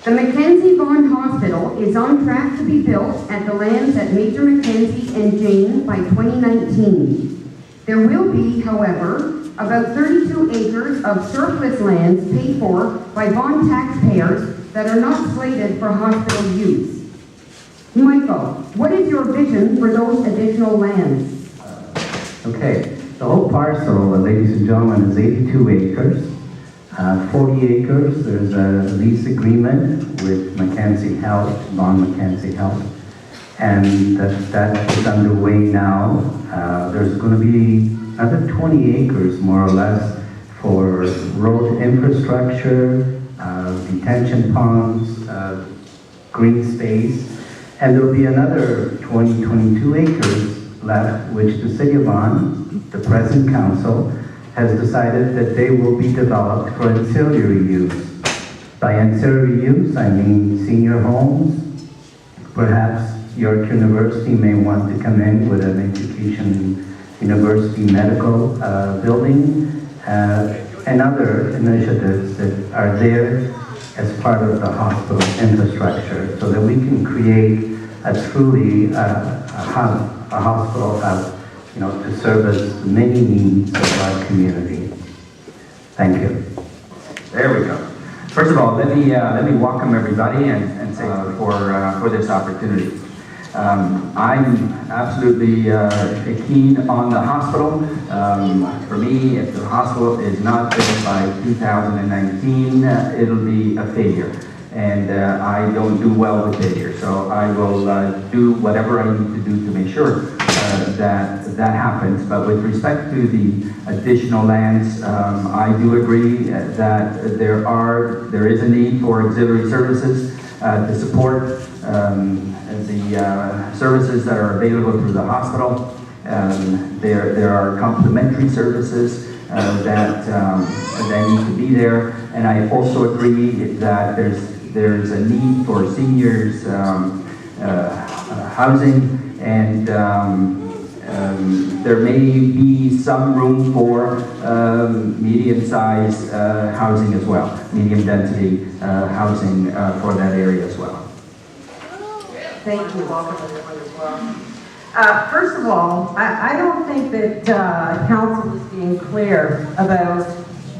The Mackenzie Vaughan Hospital is on track to be built at the lands at Major Mackenzie and Jane by 2019. There will be, however, about 32 acres of surplus lands paid for by Vaughan taxpayers that are not slated for hospital use. Michael, what is your vision for those additional lands? Okay, the whole parcel, ladies and gentlemen, is 82 acres. 40 acres, there's a lease agreement with Mackenzie Health, Vaughan Mackenzie Health, and that is underway now. There's going to be another 20 acres, more or less, for road infrastructure, detention ponds, green space, and there'll be another 22 acres left, which the City of Vaughan, the present council, has decided that they will be developed for ancillary use. By ancillary use, I mean senior homes. Perhaps York University may want to come in with an education university medical building, and other initiatives that are there as part of the hospital infrastructure, so that we can create a truly a hospital hub, to service the many needs of our community. Thank you. There we go. First of all, let me welcome everybody and say for this opportunity. I'm absolutely keen on the hospital. For me, if the hospital is not built by 2019, it'll be a failure. And I don't do well with failure, so I will do whatever I need to do to make sure that happens. But with respect to the additional lands, I do agree that there is a need for auxiliary services to support the services that are available through the hospital. There are complementary services that need to be there, and I also agree that there's a need for seniors housing, and there may be some room for medium-sized housing as well, medium-density housing for that area as well. Thank you. Welcome everyone as well. First of all, I don't think that council is being clear about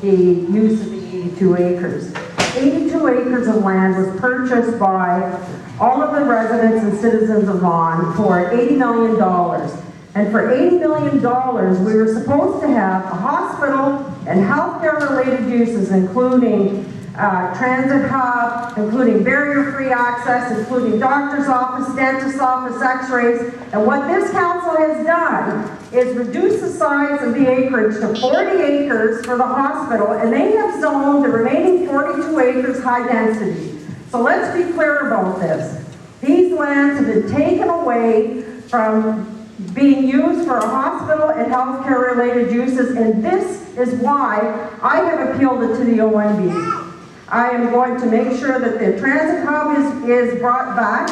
the use of the 82 acres. 82 acres of land was purchased by all of the residents and citizens of Vaughan for $80 million. And for $80 million, we were supposed to have a hospital and healthcare-related uses, including transit hub, including barrier-free access, including doctor's office, dentist's office, x-rays. And what this council has done is reduce the size of the acreage to 40 acres for the hospital, and they have zoned the remaining 42 acres high density. So let's be clear about this. These lands have been taken away from being used for a hospital and healthcare related uses, and this is why I have appealed it to the ONB. I am going to make sure that the transit hub is brought back,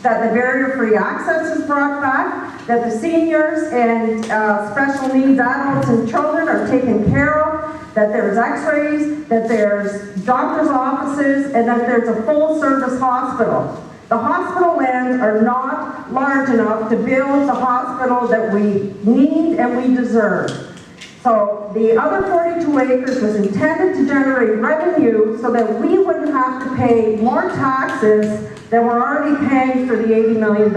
that the barrier-free access is brought back, that the seniors and special needs adults and children are taken care of, that there's x-rays, that there's doctor's offices, and that there's a full-service hospital. The hospital lands are not large enough to build the hospital that we need and we deserve. So the other 42 acres was intended to generate revenue so that we wouldn't have to pay more taxes than we're already paying for the $80 million.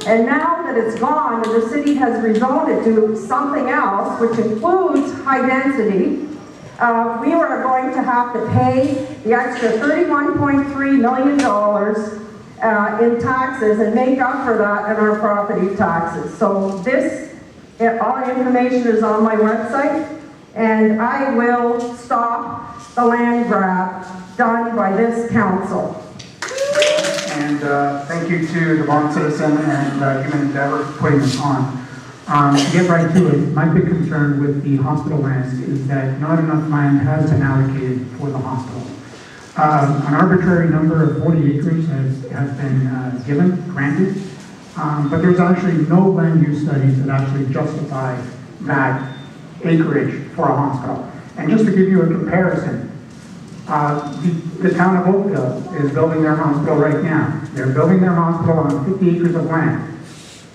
And now that it's gone and the city has rezoned it to something else, which includes high density, we are going to have to pay the extra $31.3 million in taxes and make up for that in our property taxes. So this, all the information is on my website, and I will stop the land grab done by this council. And thank you to the Vaughan Citizen and Human Endeavour for putting this on. To get right to it, my big concern with the hospital lands is that not enough land has been allocated for the hospital. An arbitrary number of 40 acres has been granted, but there's actually no land use studies that actually justify that acreage for a hospital. And just to give you a comparison, The town of Oakville is building their hospital right now. They're building their hospital on 50 acres of land.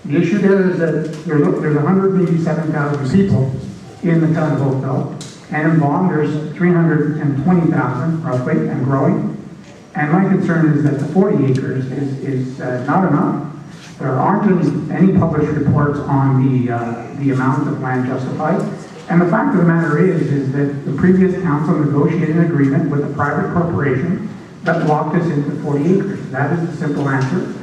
The issue there is that there's 187,000 people in the town of Oakville, and in Vaughan there's 320,000 roughly and growing. And my concern is that the 40 acres is not enough. There aren't any published reports on the amount of land justified. And the fact of the matter is that the previous council negotiated an agreement with a private corporation that locked us into 40 acres. That is the simple answer.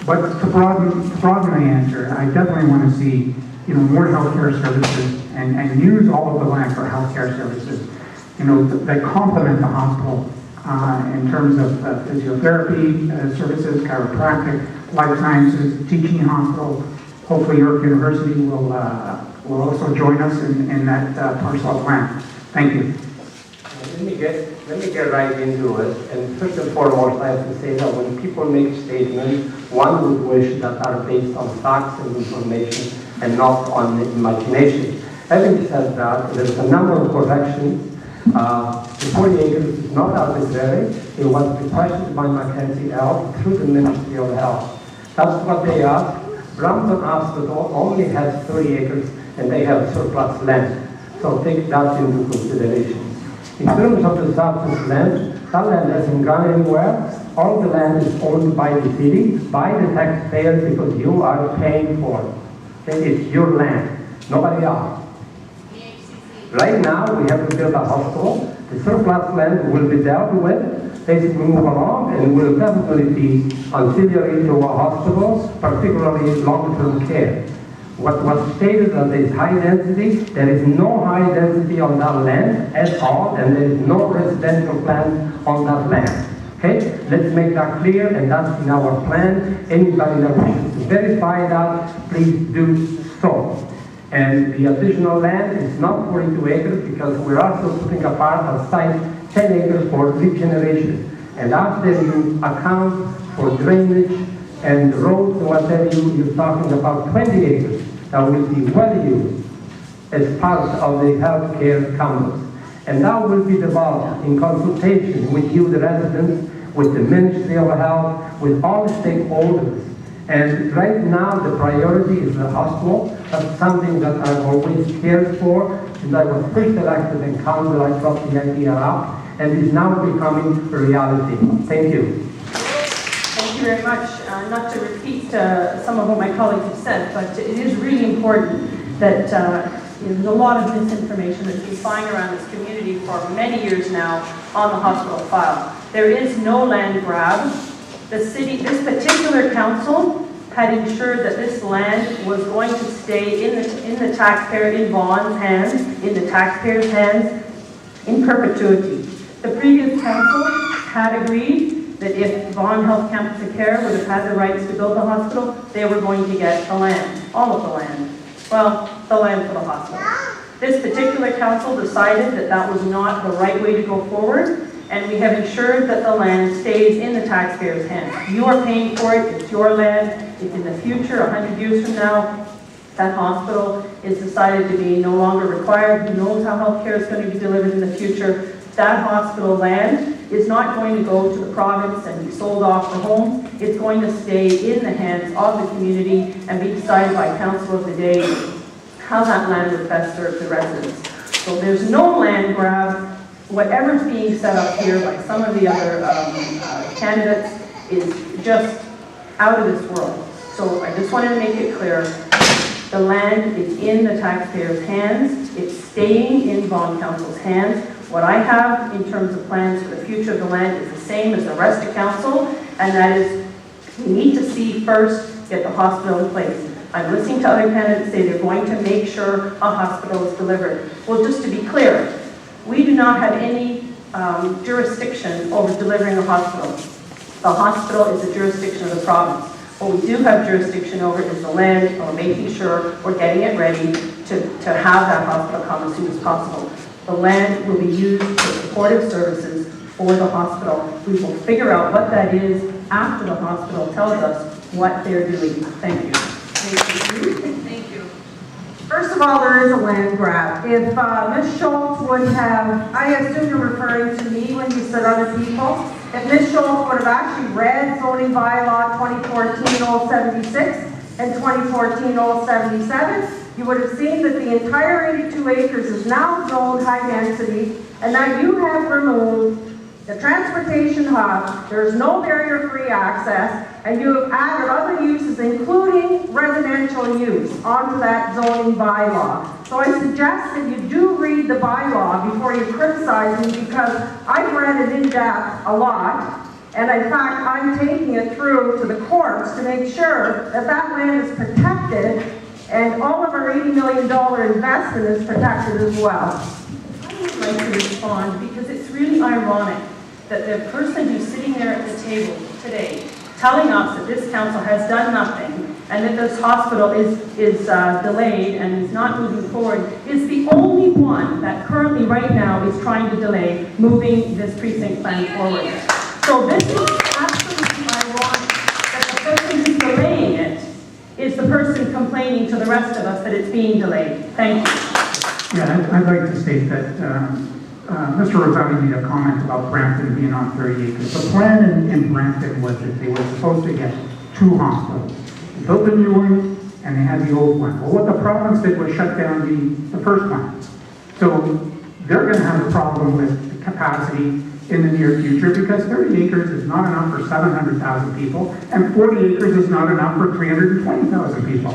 But to broaden the answer, I definitely want to see, more healthcare services and use all of the land for healthcare services, that complement the hospital in terms of physiotherapy services, chiropractic, life sciences, teaching hospital. Hopefully York University will also join us in that parcel of land. Thank you. Let me get right into it. And first and foremost, I have to say that when people make statements, one would wish that are based on facts and information and not on imagination. Having said that, there's a number of corrections. The 40 acres is not arbitrary. It was requested by Mackenzie Health through the Ministry of Health. That's what they asked. Brampton Hospital only has 30 acres and they have surplus land. So take that into consideration. In terms of the surplus land, that land hasn't gone anywhere. All the land is owned by the city, by the taxpayers, because you are paying for it. Okay? It's your land, nobody else. Right now, we have to build a hospital. The surplus land will be dealt with as we move along, and will definitely be auxiliary to a hospital, particularly long-term care. What was stated that there is high density, there is no high density on that land at all, and there is no residential plan on that land. Okay? Let's make that clear, and that's in our plan. Anybody that wishes to verify that, please do so. And the additional land is not 42 acres because we're also putting apart a site 10 acres for regeneration. And after you account for drainage and roads and whatever, you're talking about 20 acres that will be well used as part of the healthcare campus. And that will be developed in consultation with you, the residents, with the Ministry of Health, with all the stakeholders. And right now, the priority is the hospital. That's something that I've always cared for. Since I was first elected in council, I brought the idea up, and it's now becoming a reality. Thank you. Thank you very much. Not to repeat some of what my colleagues have said, but it is really important that there's a lot of misinformation that's been flying around this community for many years now on the hospital file. There is no land grab. The city, this particular council had ensured that this land was going to stay in the taxpayer, in Vaughan's hands, in the taxpayers' hands, in perpetuity. The previous council had agreed that if Vaughan Health Campus of Care would have had the rights to build the hospital, they were going to get the land, all of the land. Well, the land for the hospital. This particular council decided that that was not the right way to go forward, and we have ensured that the land stays in the taxpayers' hands. You are paying for it, it's your land, if in the future, 100 years from now, that hospital is decided to be no longer required, who knows how healthcare is going to be delivered in the future, that hospital land is not going to go to the province and be sold off for homes. It's going to stay in the hands of the community and be decided by council of the day how that land would best serve the residents. So there's no land grab. Whatever's being set up here by some of the other candidates is just out of this world. So I just wanted to make it clear, the land is in the taxpayers' hands. It's staying in Vaughan Council's hands. What I have in terms of plans for the future of the land is the same as the rest of council, and that is we need to see first, get the hospital in place. I'm listening to other candidates say they're going to make sure a hospital is delivered. Well, just to be clear, we do not have any jurisdiction over delivering a hospital. The hospital is the jurisdiction of the province. What we do have jurisdiction over is the land, or making sure we're getting it ready to have that hospital come as soon as possible. The land will be used for supportive services for the hospital. We will figure out what that is after the hospital tells us what they're doing. Thank you. Thank you. Thank you. First of all, there is a land grab. If Ms. Schultz would have, I assume you're referring to me when you said other people. If Ms. Schultz would have actually read zoning bylaw 2014-076 and 2014-077, you would have seen that the entire 82 acres is now zoned high density, and that you have removed the transportation hub, there's no barrier-free access, and you have added other uses, including residential use, onto that zoning bylaw. So I suggest that you do read the bylaw before you criticize me, because I've read it in depth a lot, and in fact, I'm taking it through to the courts to make sure that that land is protected, and all of our $80 million investment is protected as well. I would like to respond because it's really ironic that the person who's sitting there at the table today telling us that this council has done nothing and that this hospital is delayed and is not moving forward is the only one that currently right now is trying to delay moving this precinct plan forward. So this is absolutely ironic that the person who's delaying it is the person complaining to the rest of us that it's being delayed. Thank you. Yeah, I'd like to state that Mr. Rosati made a comment about Brampton being on 30 acres. The plan in Brampton was that they were supposed to get 2 hospitals. They built a new one, and they had the old one. Well, what the province did was shut down the first one. So they're going to have a problem with the capacity in the near future, because 30 acres is not enough for 700,000 people, and 40 acres is not enough for 320,000 people.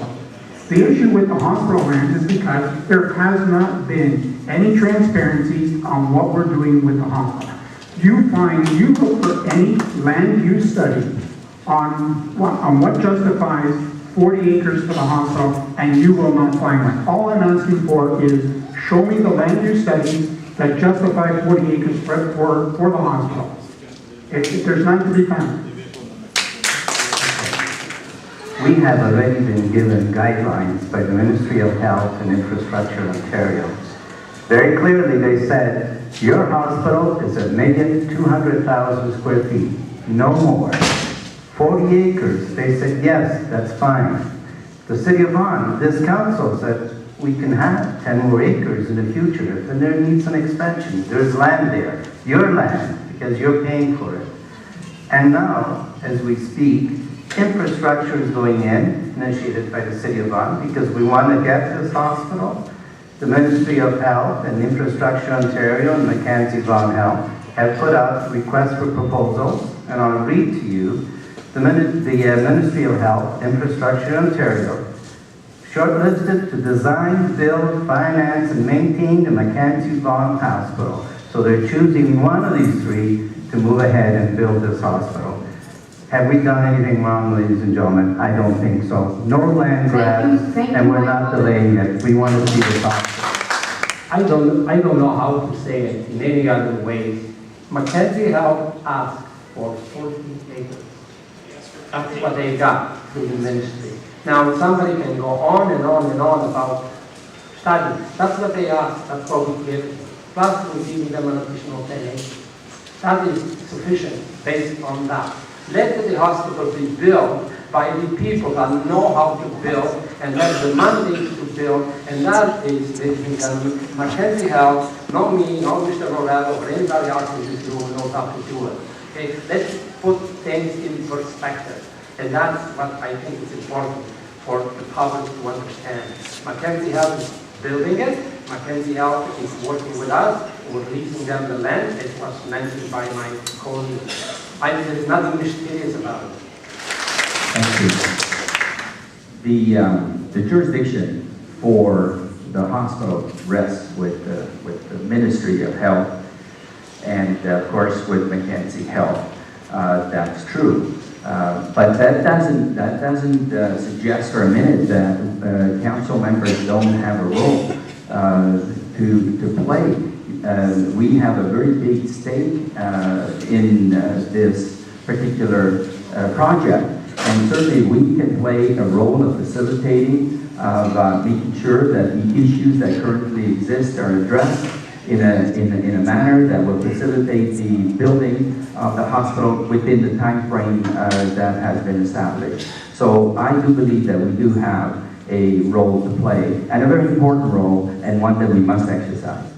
The issue with the hospital land is because there has not been any transparency on what we're doing with the hospital. You look for any land use study on what justifies 40 acres for the hospital, and you will not find one. All I'm asking for is show me the land use studies that justify 40 acres for the hospital. There's none to be found. We have already been given guidelines by the Ministry of Health and Infrastructure Ontario. Very clearly they said, your hospital is 1,200,000 square feet, no more. 40 acres, they said, yes, that's fine. The City of Vaughan, this council said, we can have 10 more acres in the future if there needs an expansion. There's land there, your land, because you're paying for it. And now, as we speak, infrastructure is going in, initiated by the City of Vaughan, because we want to get this hospital. The Ministry of Health and Infrastructure Ontario and Mackenzie Vaughan Health have put out requests for proposals, and I'll read to you. The Ministry of Health, Infrastructure Ontario, shortlisted to design, build, finance, and maintain the Mackenzie Vaughan Hospital. So they're choosing one of these 3 to move ahead and build this hospital. Have we done anything wrong, ladies and gentlemen? I don't think so. No land grabs, and we're not delaying it. We want to see this hospital. I don't know how to say it in any other way. Mackenzie Health asked for 40 acres. That's what they got through the ministry. Now, somebody can go on and on and on about studies. That's what they asked. That's what we give. Plus, we're giving them an additional 10 acres. That is sufficient based on that. Let the hospital be built by the people that know how to build and have the mandate to build, and that is Mackenzie Health, not me, not Mr. Rolado, or anybody else in this room knows how to do it. Okay, let's put things in perspective, and that's what I think is important for the public to understand. Mackenzie Health is building it. Mackenzie Health is working with us. We're leasing them the land. It was mentioned by my colleague. There's nothing mysterious about it. Thank you. The jurisdiction for the hospital rests with the Ministry of Health and of course with Mackenzie Health. That's true. But that doesn't suggest for a minute that council members don't have a role to play. We have a very big stake in this particular project, and certainly we can play a role of facilitating, of making sure that the issues that currently exist are addressed in a manner that will facilitate the building of the hospital within the time frame that has been established. So I do believe that we do have a role to play, and a very important role, and one that we must exercise.